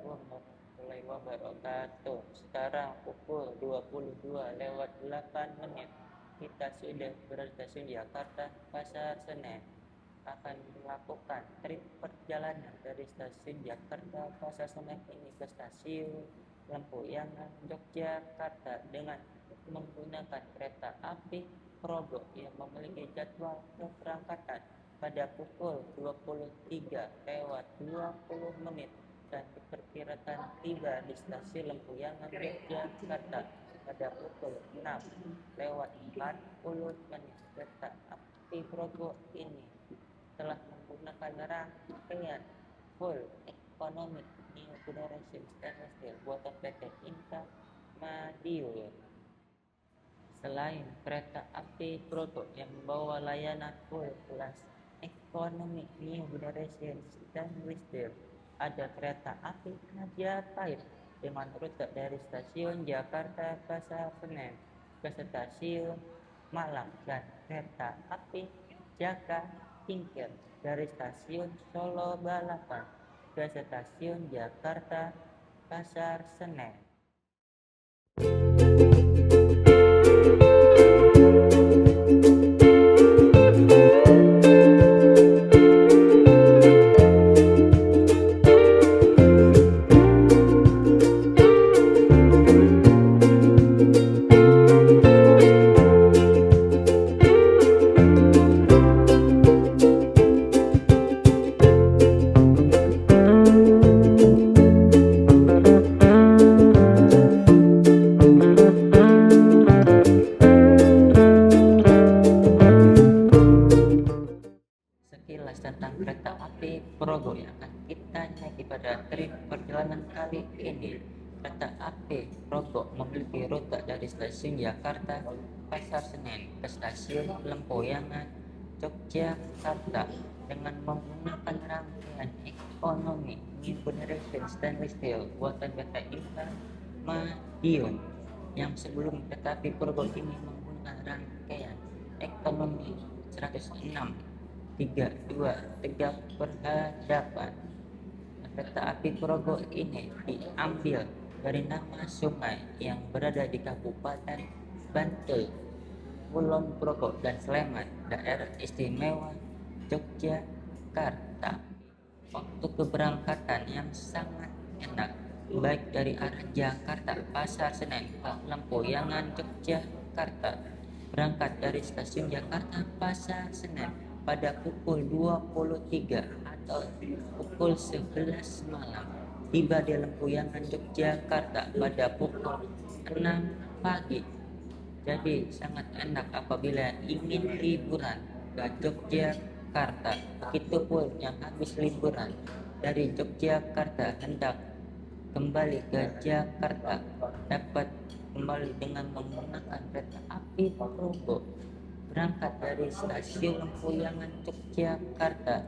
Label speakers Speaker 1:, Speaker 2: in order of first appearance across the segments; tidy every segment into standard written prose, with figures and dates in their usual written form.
Speaker 1: warahmatullahi wabarakatuh. Sekarang pukul 22:08. Kita sudah berstasiun Jakarta Pasar Senen. Akan melakukan trip perjalanan dari stasiun Jakarta Pasar Senen ini ke stasiun Lempuyangan, Yogyakarta dengan menggunakan kereta api Progo yang memiliki jadwal keberangkatan pada pukul 23:20 dan diperkirakan tiba di stasiun Lempuyangan, Yogyakarta pada pukul 6:40. Kereta api Progo ini telah menggunakan rangkaian full economy new generation stainless steel buatan PT Inka Madiun. Selain kereta api Progo yang membawa layanan full class economy new generation stainless steel, ada kereta api Majapahit dengan rute dari stasiun Jakarta Pasar Senen ke stasiun Malang dan kereta api Jaka Tingkir dari stasiun Solo Balapan ke stasiun Jakarta Pasar Senen. Sekilas tentang kereta api Progo yang akan kita naiki pada trip perjalanan kali ini. Kereta api Progo memiliki rute dari stasiun Jakarta Pasar Senen ke stasiun Lempuyangan, Yogyakarta dengan menggunakan rangkaian ekonomi new generation stainless steel buatan PT Inka Madiun. Yang sebelum kereta api Progo ini menggunakan rangkaian ekonomi 106 tegak berhadapan. Kereta api Progo ini diambil dari nama sungai yang berada di Kabupaten Bantul, Kulon Progo dan Sleman, Daerah Istimewa Yogyakarta. Waktu keberangkatan yang sangat enak, baik dari arah Jakarta Pasar Senen ke Lempuyangan, Yogyakarta. Berangkat dari stasiun Jakarta Pasar Senen pada pukul 23 atau pukul 11 malam, tiba di Lempuyangan, Yogyakarta pada pukul 6 pagi. Jadi sangat enak apabila ingin liburan ke Yogyakarta. Begitupun yang habis liburan dari Yogyakarta hendak kembali ke Jakarta dapat kembali dengan menggunakan kereta api Progo. Berangkat dari stasiun Lempuyangan, Yogyakarta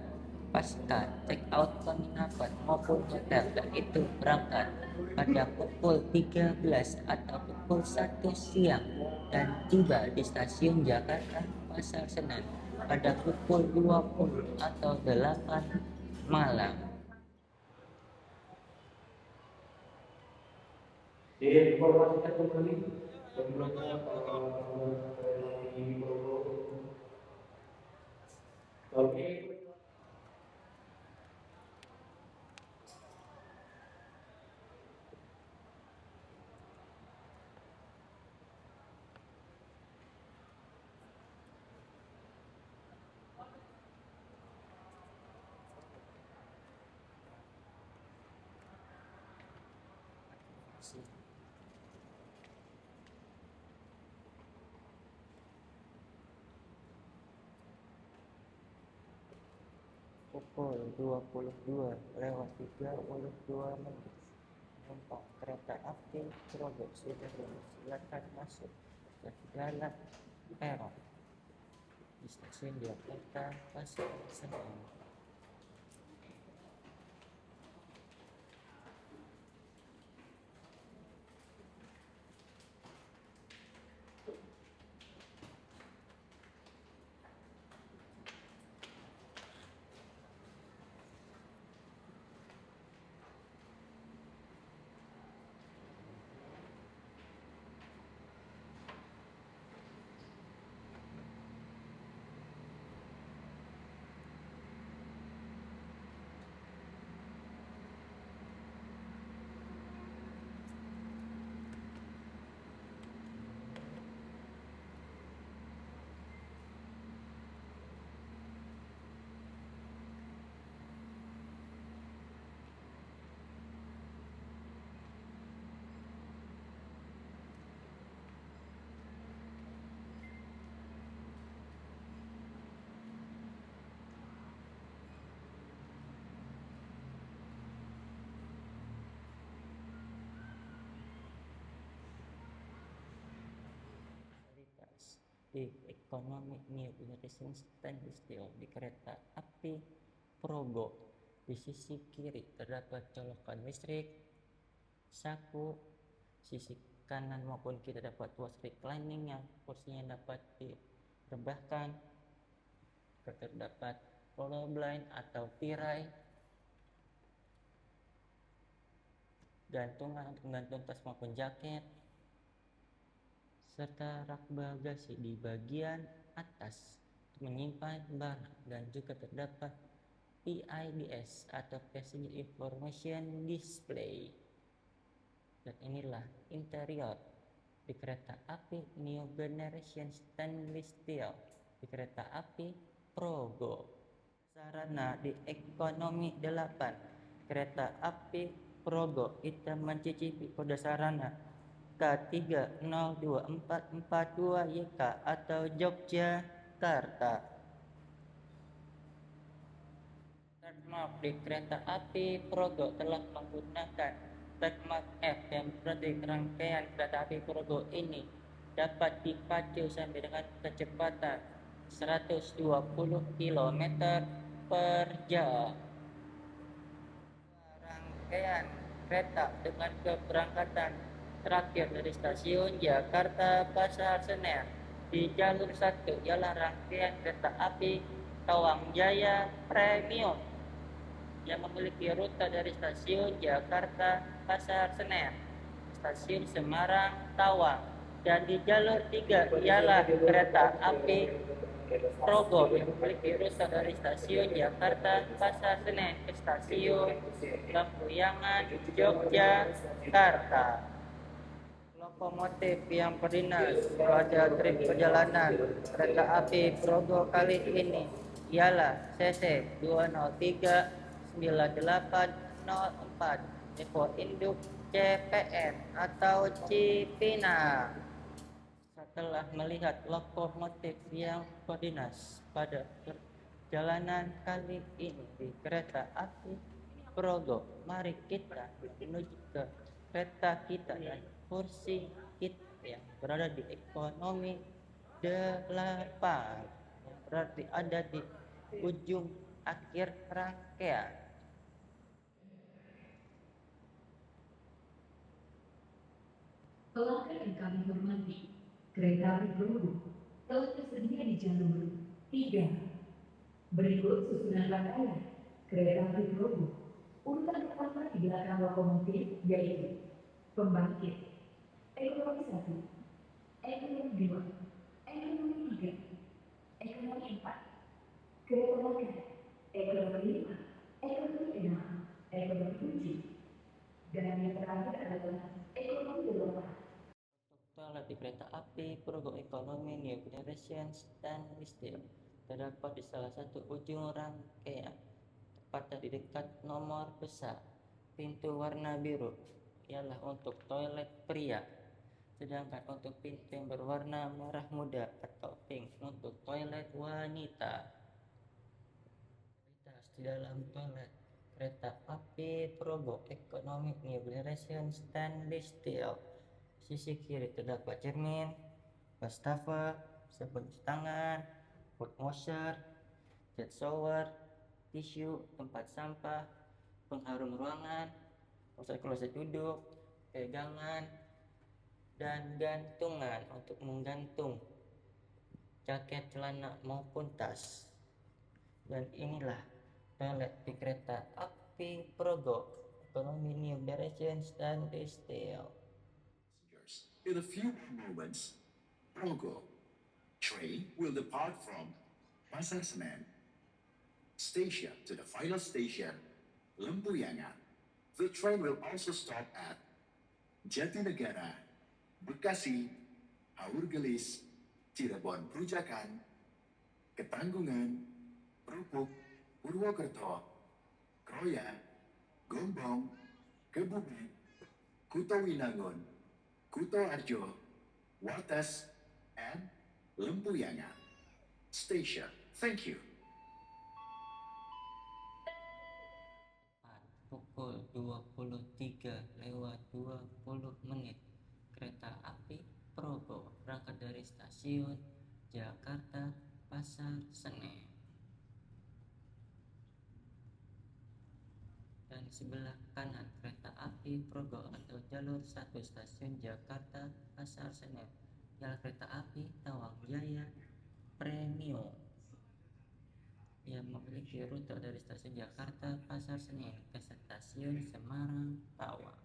Speaker 1: pasca check out penginapan maupun hotel, yaitu berangkat pada pukul 13 atau pukul 1 siang dan tiba di stasiun Jakarta Pasar Senen pada pukul 20 atau 8 malam. Diinformasikan kembali sebelumnya Oke. Pukul 22:32 penumpang kereta api Progo sudah dipersilakan masuk ke dalam peron di stasiun Jakarta Pasar Senen. di Ekonomi New Generation Stainless Steel di kereta api Progo. Di sisi kiri terdapat colokan listrik, saku. Sisi kanan maupun kiri terdapat tuas reclining yang kursinya dapat direbahkan. Terdapat roller blind atau tirai, gantungan untuk menggantung tas maupun jaket, serta rak bagasi di bagian atas untuk menyimpan barang, dan juga terdapat PIDS atau Passenger Information Display. Dan inilah interior di kereta api New Generation Stainless Steel di kereta api Progo. Sarana di Ekonomi 8 kereta api Progo, kita mencicipi kode sarana K302442YK atau Yogyakarta. Trademark di kereta api Progo telah menggunakan trademark F yang berarti rangkaian kereta api Progo ini dapat dipacu sampai dengan kecepatan 120 km per jam. Rangkaian kereta dengan keberangkatan terakhir dari stasiun Jakarta Pasar Senen di jalur 1 ialah rangkaian kereta api Tawang Jaya Premium yang memiliki rute dari stasiun Jakarta Pasar Senen, stasiun Semarang Tawang, dan di jalur 3 ialah kereta api Progo yang memiliki rute dari stasiun Jakarta Pasar Senen ke stasiun Lempuyangan Yogyakarta. Lokomotif yang berdinas pada trip perjalanan kereta api Progo kali ini ialah CC 2039804 tipe induk CPN atau Cipina. Setelah melihat lokomotif yang berdinas pada perjalanan kali ini di kereta api Progo, mari kita menuju ke kereta kita dan kursi kita yang berada di Ekonomi 8 yang berarti ada di ujung akhir rangkaian.
Speaker 2: Pelanggan yang kami hormati, kereta api Progo telah tersedia di jalur 3. Berikut susunan rangkaian kereta api Progo. Urutan pertama di belakang lokomotif yaitu pembangkit, ekonomi 1, ekonomi 2, ekonomi 3, ekonomi 4, kereta bakar, ekonomi 5, ekonomi 6, ekonomi 7, dan yang terakhir adalah ekonomi 8.
Speaker 1: Toilet di kereta api Progo Ekonomi New Generation Stainless Steel terdapat di salah satu ujung rangkaian, tepatnya di dekat nomor besar. Pintu warna biru ialah untuk toilet pria, sedangkan untuk pintu yang berwarna merah muda atau pink untuk toilet wanita. Di dalam toilet kereta api Progo Ekonomi New Generation Stainless Steel, sisi kiri terdapat cermin, wastafel, sabun cuci tangan, foot washer, jet shower, tisu, tempat sampah, pengharum ruangan, kloset duduk, pegangan, dan gantungan untuk menggantung jaket, celana maupun tas. Dan inilah toilet di kereta api Progo Ekonomi New Generation Stainless Steel.
Speaker 3: In a few moments, Progo train will depart from Pasar Senen station to the final station, Lempuyangan. The train will also stop at Jatinegara, Bekasi, Haurgelis, Cirebon Perujakan, Ketanggungan, Rupuk, Purwokerto, Kroya, Gombong, Kebumen, Kuto Winangun, Kuto Arjo, Wates, and Lempuyangan Station. Thank you.
Speaker 1: Pukul 23:20 kereta api Progo berangkat dari stasiun Pasar Senen. Dan di sebelah kanan kereta api Progo atau jalur 1 stasiun Jakarta Pasar Senen ialah kereta api Tawang Jaya Premium yang memiliki rute dari stasiun Jakarta Pasar Senen ke stasiun Semarang Tawang.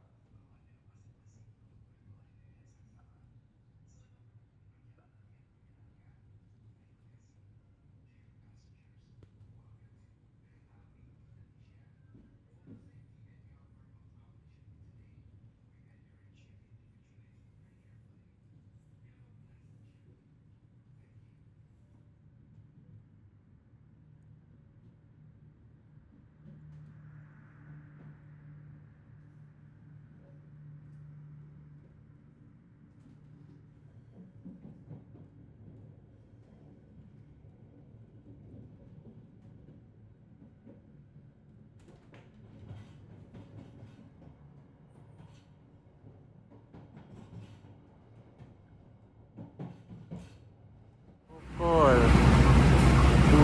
Speaker 4: Pukul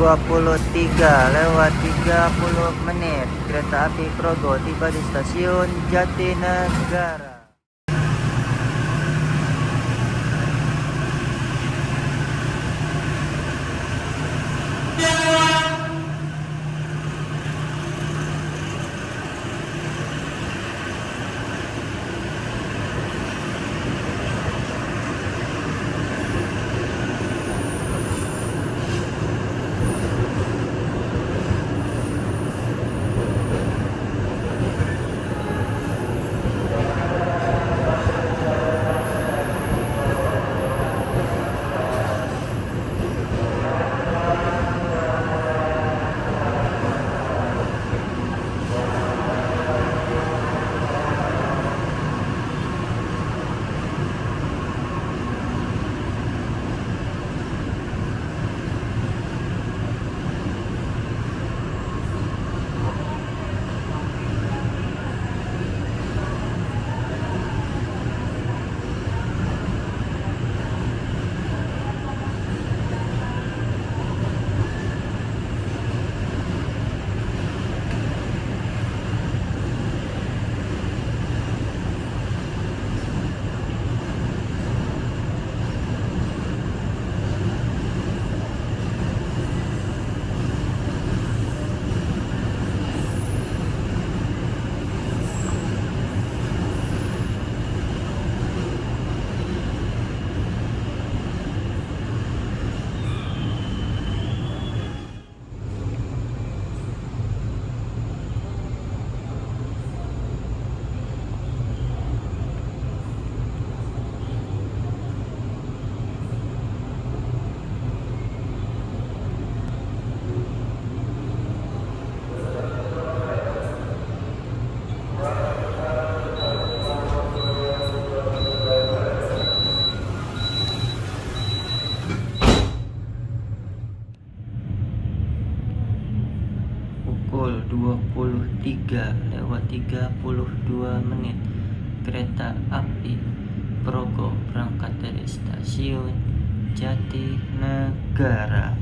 Speaker 4: 23:30 kereta api Progo tiba di stasiun Jatinegara. Pukul 23:32 kereta api Progo berangkat dari stasiun Jatinegara.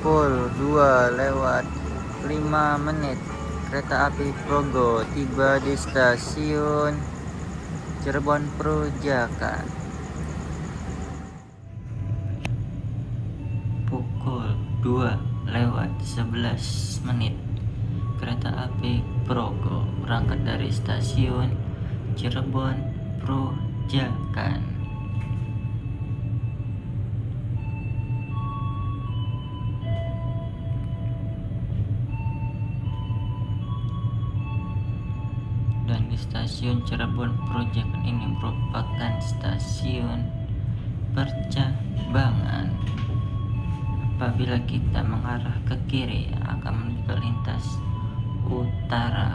Speaker 4: pukul 2 lewat 5 menit. Kereta api Progo tiba di stasiun Cirebon Perujakan. Pukul 2 lewat 11 menit. Kereta api Progo berangkat dari stasiun Cirebon Perujakan. Dan di stasiun Cirebon Perujakan ini merupakan stasiun percabangan. Apabila kita mengarah ke kiri akan menuju ke lintas utara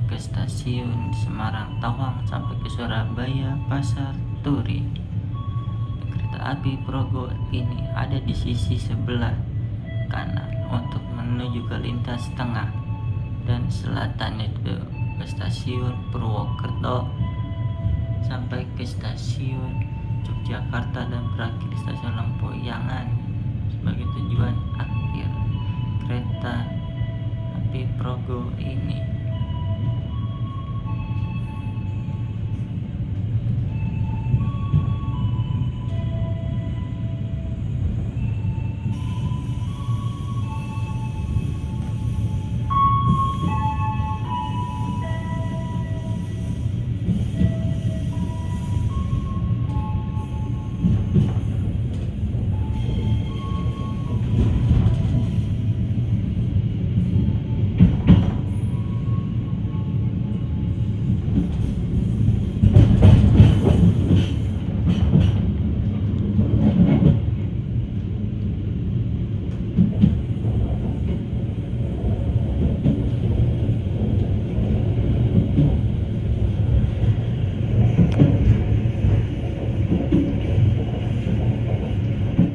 Speaker 4: ke stasiun Semarang Tawang sampai ke Surabaya Pasar Turi. Kereta api Progo ini ada di sisi sebelah kanan untuk menuju ke lintas tengah dan selatan, itu ke stasiun Purwokerto sampai ke stasiun Yogyakarta dan berakhir di stasiun Lempuyangan sebagai tujuan akhir kereta api Progo ini.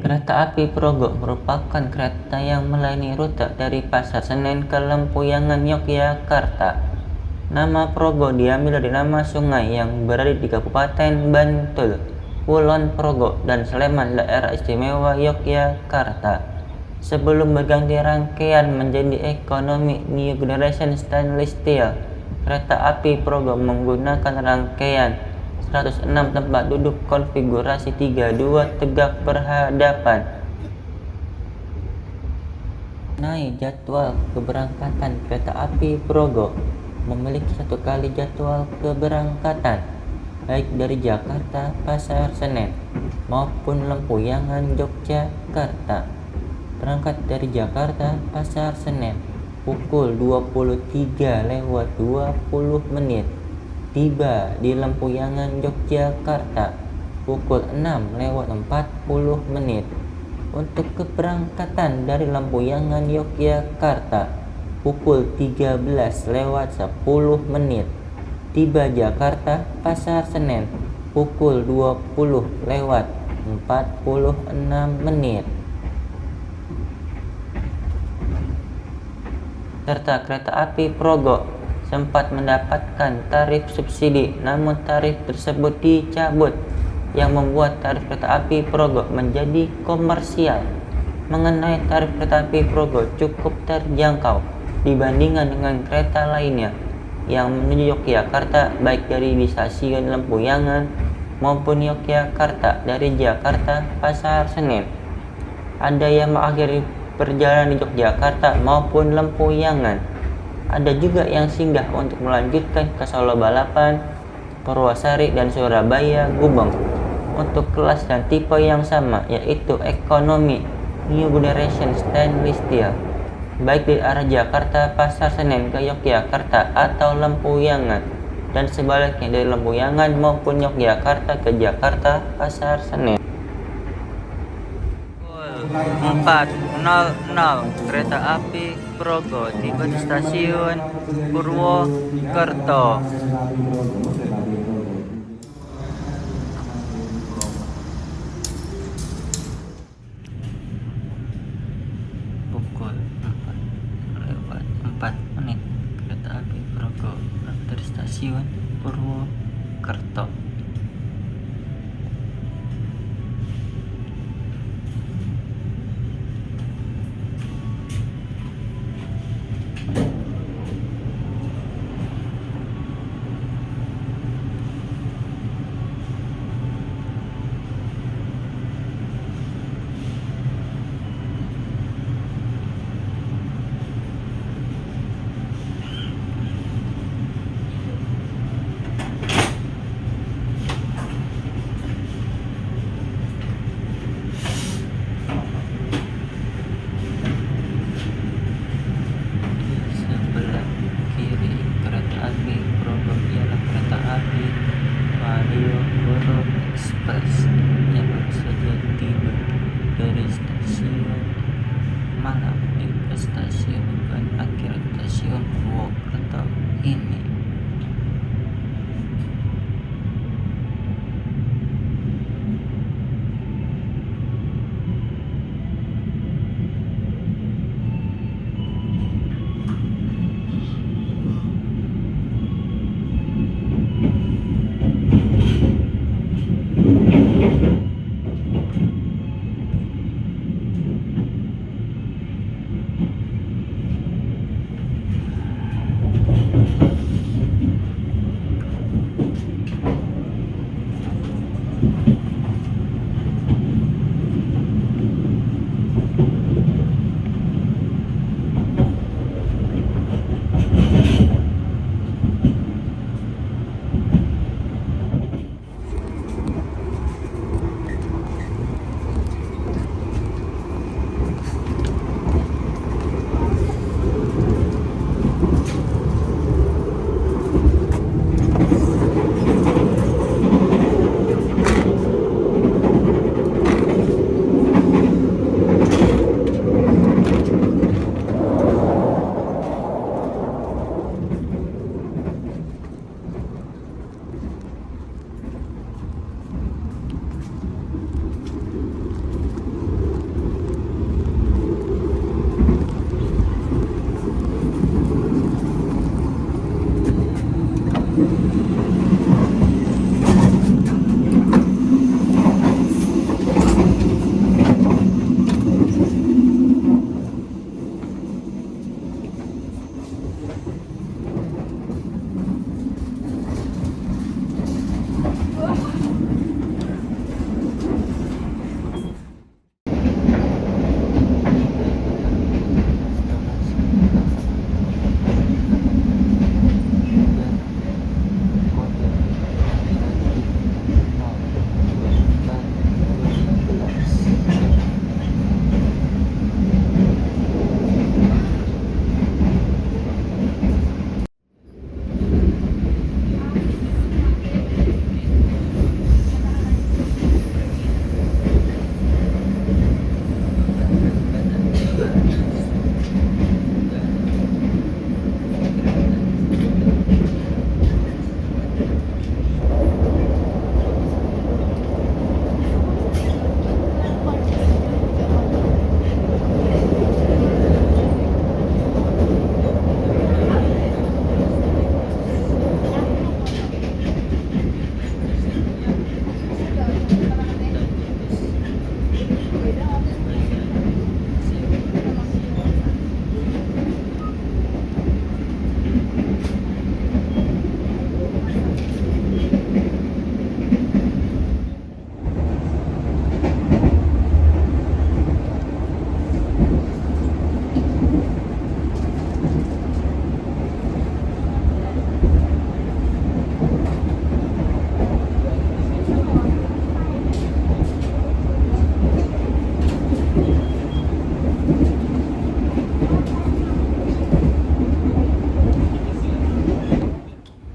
Speaker 4: Kereta api Progo merupakan kereta yang melayani rute dari Pasar Senen ke Lempuyangan, Yogyakarta. Nama Progo diambil dari nama sungai yang berada di Kabupaten Bantul, Kulon Progo, dan Sleman, daerah istimewa Yogyakarta. Sebelum berganti rangkaian menjadi ekonomi New Generation Stainless Steel, kereta api Progo menggunakan rangkaian 106 tempat duduk konfigurasi 32 tegak berhadapan. Mengenai jadwal keberangkatan kereta api Progo, memiliki satu kali jadwal keberangkatan, baik dari Jakarta Pasar Senen maupun Lempuyangan Yogyakarta. Berangkat dari Jakarta Pasar Senen pukul 23 lewat 20 menit. Tiba di Lempuyangan Yogyakarta pukul 6 lewat 40 menit. Untuk keberangkatan dari Lempuyangan Yogyakarta pukul 13 lewat 10 menit. Tiba Jakarta Pasar Senen pukul 20 lewat 46 menit. Serta kereta api Progo sempat mendapatkan tarif subsidi, namun tarif tersebut dicabut, yang membuat tarif kereta api Progo menjadi komersial. Mengenai tarif kereta api Progo cukup terjangkau dibandingkan dengan kereta lainnya yang menuju Yogyakarta, baik dari di stasiun Lempuyangan maupun Yogyakarta dari Jakarta Pasar Senen. Ada yang mengakhiri perjalanan di Yogyakarta maupun Lempuyangan. Ada juga yang singgah untuk melanjutkan ke Solo Balapan, Purwosari, dan Surabaya Gubeng untuk kelas dan tipe yang sama, yaitu ekonomi New Generation Stainless Steel, baik dari arah Jakarta Pasar Senen ke Yogyakarta atau Lempuyangan, dan sebaliknya dari Lempuyangan maupun Yogyakarta ke Jakarta Pasar Senen. 4.00 kereta api Progo tiba di stasiun Purwokerto. Pukul 4 lewat 4 menit kereta api Progo dari stasiun Purwokerto.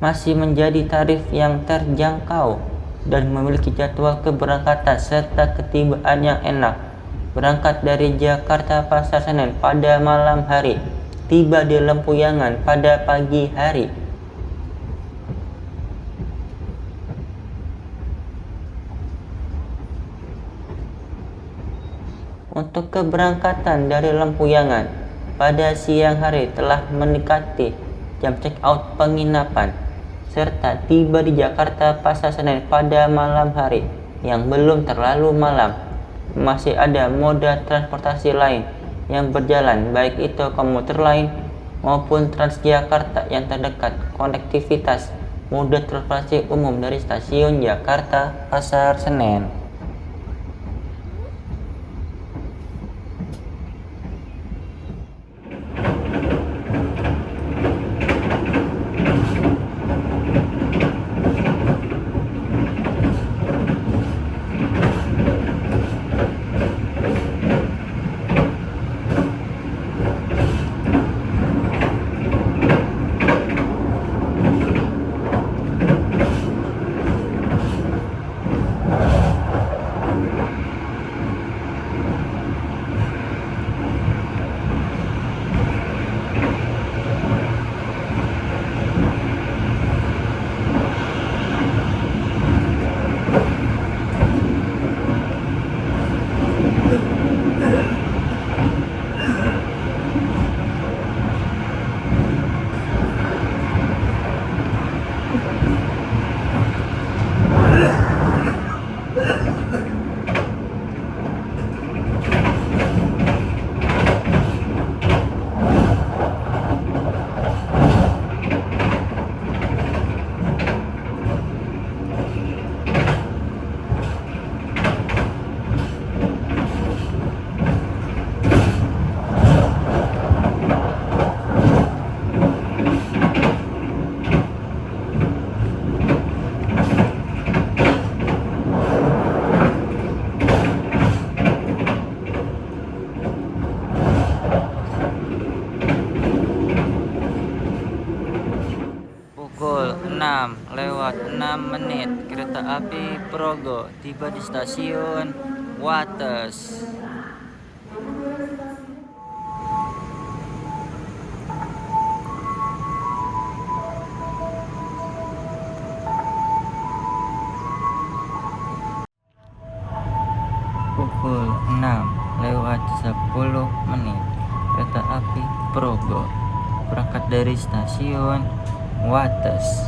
Speaker 4: masih menjadi tarif yang terjangkau dan memiliki jadwal keberangkatan serta ketibaan yang enak. Berangkat dari Jakarta Pasar Senen pada malam hari, tiba di Lempuyangan pada pagi hari. Untuk keberangkatan dari Lempuyangan pada siang hari telah mendekati jam check out penginapan, serta tiba di Jakarta Pasar Senen pada malam hari yang belum terlalu malam. Masih ada moda transportasi lain yang berjalan, baik itu komuter lain maupun Transjakarta yang terdekat. Konektivitas moda transportasi umum dari stasiun Jakarta Pasar Senen. Pukul 6:06 kereta api Progo tiba di stasiun Wates. Pukul 6:10 kereta api Progo berangkat dari stasiun Wates.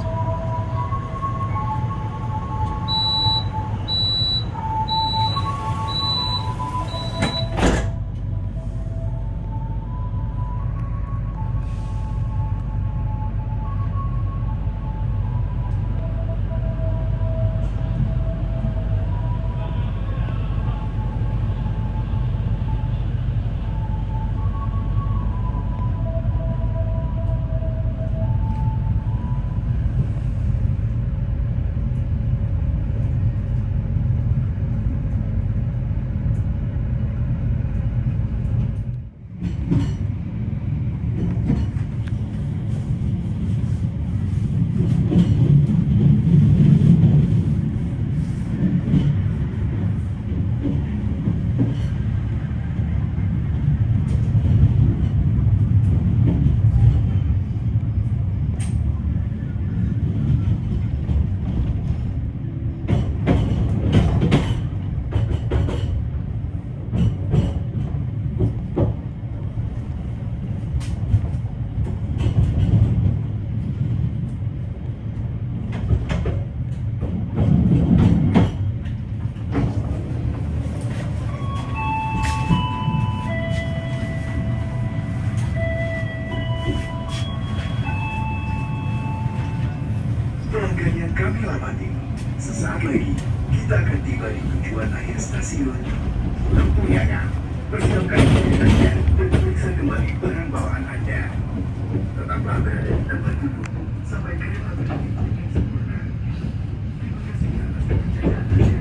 Speaker 3: Pelanggan yang kami hormati, sesaat lagi kita akan tiba di tujuan akhir stasiun Lempuyangan. Persiapkan diri Anda dan periksa kembali barang bawaan Anda. Tetaplah berada di tempat duduk sampai kereta berhenti dengan sempurna. Terima kasih atas kepercayaan Anda.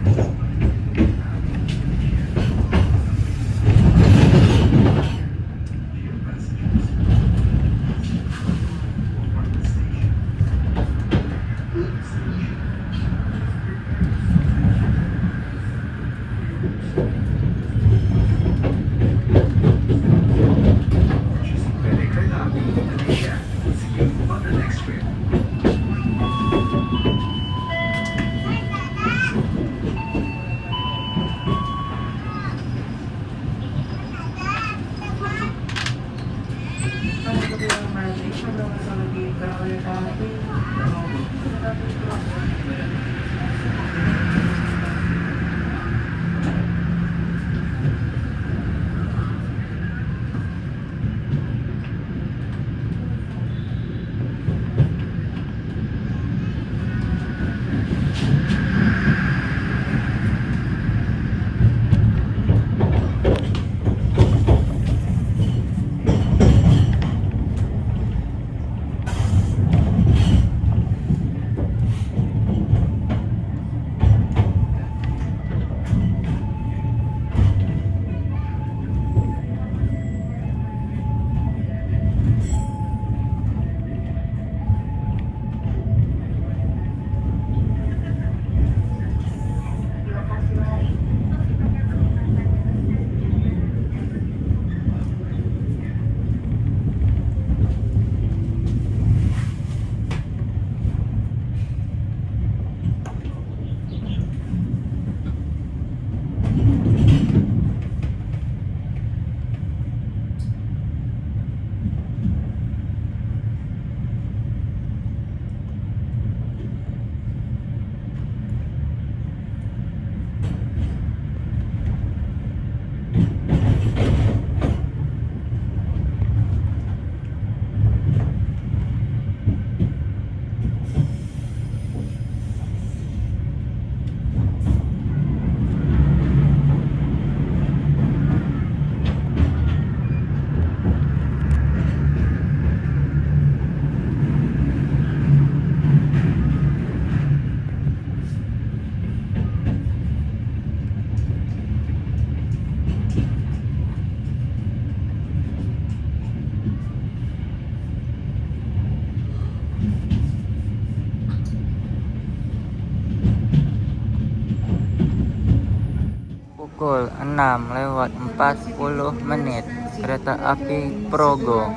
Speaker 4: Pukul 6:40 kereta api Progo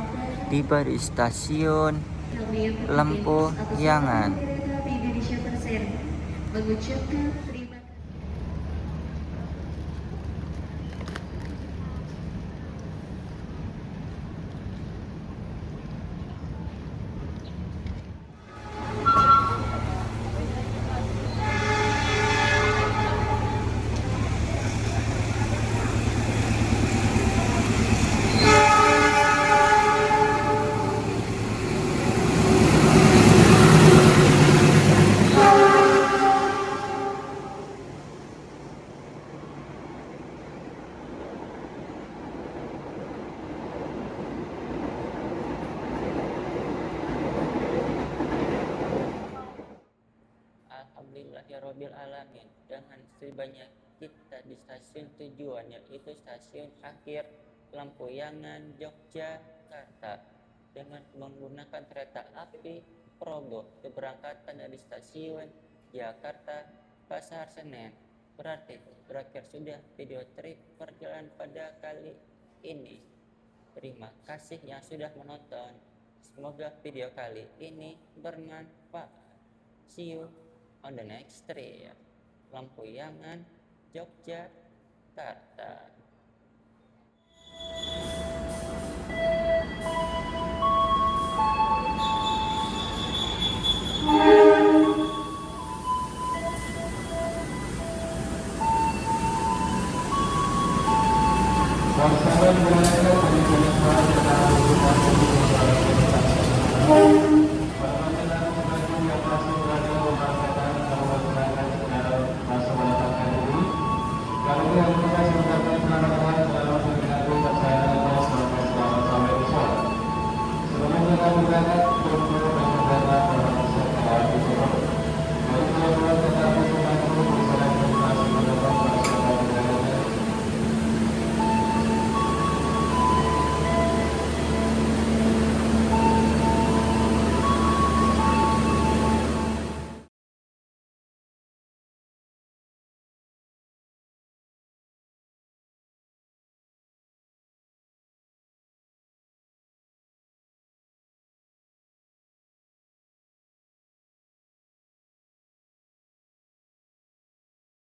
Speaker 4: tiba di stasiun Lempuyangan.
Speaker 2: Indonesia Persero mengucapkan terima kasih.
Speaker 1: Alhamdulillahirabbil alamin, dengan setibanya kita di stasiun tujuan, yaitu stasiun akhir Lempuyangan, Yogyakarta, dengan menggunakan kereta api Progo. Keberangkatan dari stasiun Jakarta Pasar Senen. Berarti berakhir sudah video trip perjalanan pada kali ini. Terima kasih yang sudah menonton. Semoga video kali ini bermanfaat. See you on the next trip. Lempuyangan, Yogyakarta.
Speaker 5: Kalau